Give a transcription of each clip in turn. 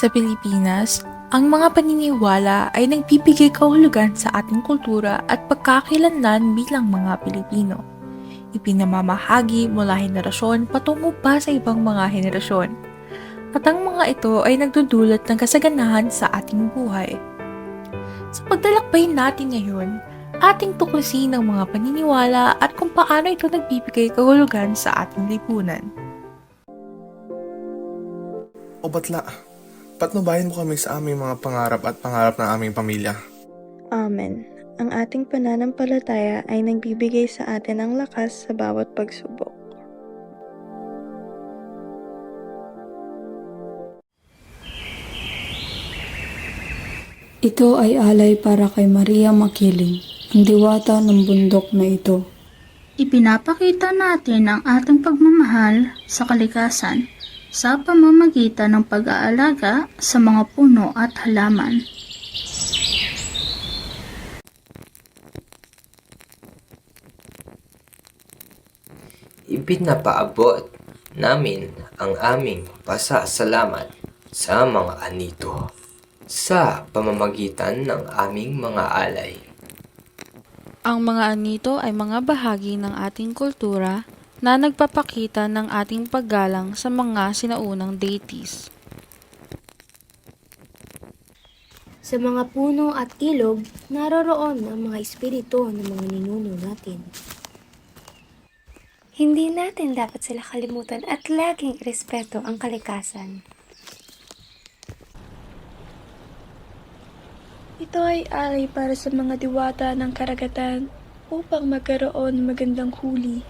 Sa Pilipinas, ang mga paniniwala ay nagbibigay kahulugan sa ating kultura at pagkakakilanlan bilang mga Pilipino. Ipinamamahagi mula henerasyon patungo pa sa ibang mga henerasyon. At ang mga ito ay nagdudulot ng kasaganahan sa ating buhay. Sa paglalakbay natin ngayon, ating tuklasin ang mga paniniwala at kung paano ito nagbibigay kahulugan sa ating lipunan. O batla, patnubayan mo kami sa aming mga pangarap at pangarap ng aming pamilya. Amen. Ang ating pananampalataya ay nagbibigay sa atin ng lakas sa bawat pagsubok. Ito ay alay para kay Maria Makiling, ang diwata ng bundok na ito. Ipinapakita natin ang ating pagmamahal sa kalikasan sa pamamagitan ng pag-aalaga sa mga puno at halaman. Ipinapaabot namin ang aming pasasalamat sa mga anito sa pamamagitan ng aming mga alay. Ang mga anito ay mga bahagi ng ating kultura na nagpapakita ng ating paggalang sa mga sinaunang deities. Sa mga puno at ilog, naroroon ang mga espiritu ng mga ninuno natin. Hindi natin dapat sila kalimutan at laging irespeto ang kalikasan. Ito ay alay para sa mga diwata ng karagatan upang magkaroon ng magandang huli.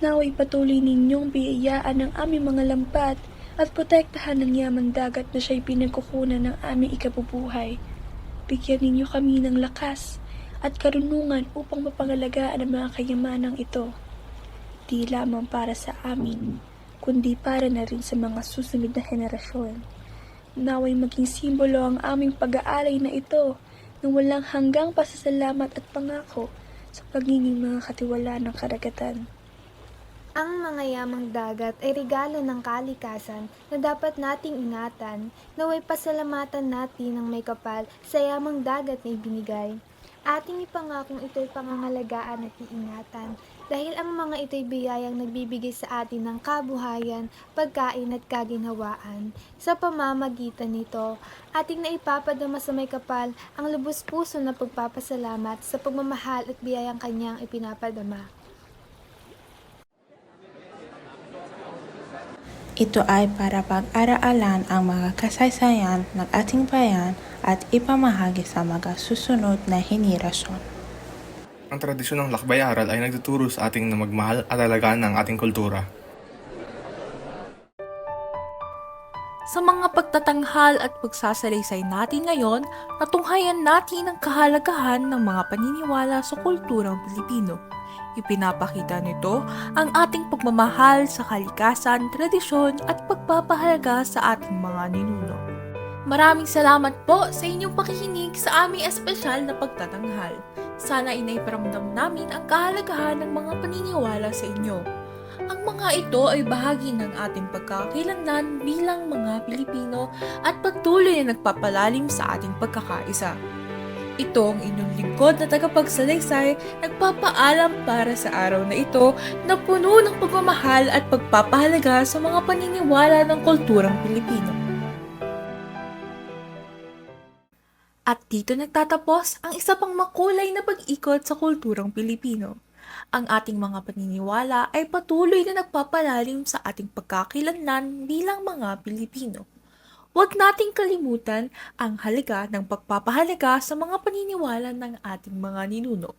Naway patuloy ninyong biyayaan ang aming mga lambat at protektahan ng yamang dagat na siya'y pinagkukunan ng aming ikabubuhay. Bigyan ninyo kami ng lakas at karunungan upang mapangalagaan ang mga kayamanang ito. Di lamang para sa amin, kundi para na rin sa mga susunod na henerasyon. Naway maging simbolo ang aming pag-aalay na ito ng walang hanggang pasasalamat at pangako sa pagiging mga katiwala ng karagatan. Ang mga yamang dagat ay regalo ng kalikasan na dapat nating ingatan, naway pasalamatan natin ng may kapal sa yamang dagat na ibinigay. Ating ipangakong ito'y pangangalagaan at iingatan dahil ang mga ito'y biyayang nagbibigay sa atin ng kabuhayan, pagkain at kaginhawaan. Sa pamamagitan nito, ating naipapadama sa may kapal ang lubos puso na pagpapasalamat sa pagmamahal at biyayang kanyang ipinapadama. Ito ay para pag-aralan ang mga kasaysayan ng ating bayan at ipamahagi sa mga susunod na henerasyon. Ang tradisyon ng lakbay-aral ay nagtuturo sa ating na magmahal at alagaan ang ating kultura. Sa mga pagtatanghal at pagsasalaysay natin ngayon, natunghayan natin ang kahalagahan ng mga paniniwala sa kulturang Pilipino. Ipinapakita nito ang ating pagmamahal sa kalikasan, tradisyon at pagpapahalaga sa ating mga ninuno. Maraming salamat po sa inyong pakikinig sa aming espesyal na pagtatanghal. Sana inaiparamdam namin ang kahalagahan ng mga paniniwala sa inyo. Ang mga ito ay bahagi ng ating pagkakakilanlan bilang mga Pilipino at patuloy na nagpapalalim sa ating pagkakaisa. Ito ang inyong lingkod na tagapagsalaysay, nagpapaalam para sa araw na ito na puno ng pagmamahal at pagpapahalaga sa mga paniniwala ng kulturang Pilipino. At dito nagtatapos ang isa pang makulay na pag-ikot sa kulturang Pilipino. Ang ating mga paniniwala ay patuloy na nagpapalalim sa ating pagkakakilanlan bilang mga Pilipino. Huwag nating kalimutan ang halaga ng pagpapahalaga sa mga paniniwala ng ating mga ninuno.